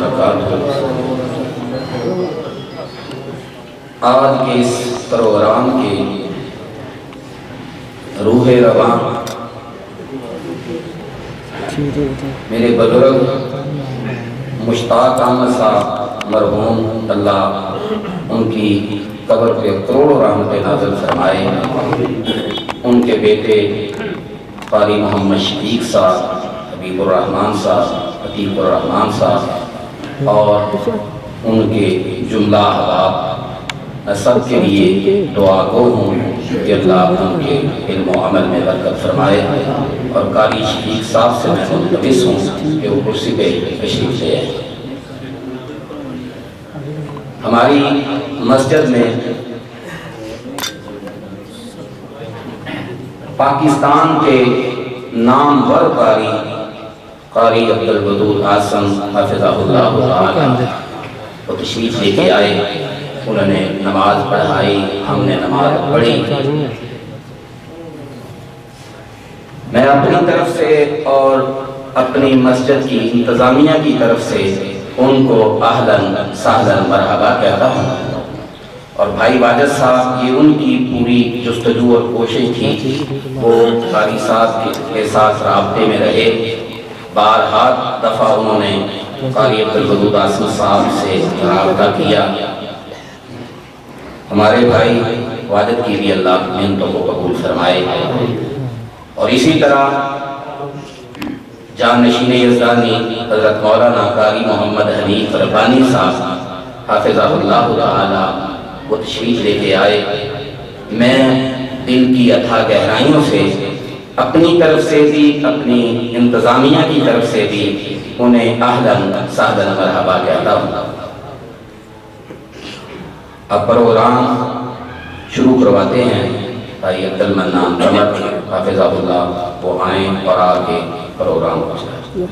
وبرکاتہ۔ آج کے اس پروگرام کے روح رواں میرے بزرگ مشتاق احمد صاحب مرحوم، اللہ ان کی قبر پہ کروڑوں رحمتیں نازل فرمائے، ان کے بیٹے قاری محمد شفیق صاحب، حبیب الرحمن صاحب، عتیق الرحمن صاحب اور ان کے جملہ احباب سب کے لیے دعا گو ہوں کہ اللہ ان کے علم و عمل میں برکت فرمائے۔ اور قاری شفیق صاحب سے میں ملتمس ہوں کہ وہ کرسی پہ تشریف لے آئے۔ ہماری مسجد میں پاکستان کے نامور قاری عبدالودود اعظم حافظہ اللہ تعالی وہ تشریف لے کے آئے، انہوں نے نماز پڑھائی، ہم نے نماز پڑھی۔ میں اپنی طرف سے اور اپنی مسجد کی انتظامیہ کی طرف سے ان کو اہلاً سہلاً مرحبا کہتا ہوں، اور بھائی واجد صاحب یہ ان کی پوری جستجو اور کوشش تھی، وہ قاری صاحب کے ساتھ رابطے میں رہے، بارہا دفعہ انہوں نے قاری عبدالودود اعظم صاحب سے رابطہ کیا۔ ہمارے بھائی واجد کی بھی اللہ محنتوں کو قبول فرمائے۔ اور اسی طرح جانشین یزدانی حضرت مولانا قاری محمد حنیف ربانی صاحب حافظہ اللہ تعالی وہ تشریف لے کے آئے۔ میں دل کی اتھاہ گہرائیوں سے اپنی طرف سے بھی، اپنی انتظامیہ کی طرف سے بھی انہیں اہلاً سہلاً مرحبا کہتا ہوں۔ اب پروگرام شروع کرواتے ہیں۔ بھائی عبدالمنان قمر حافظہ اللہ وہ آئیں اور آ کے پروگرام کو چلائیں۔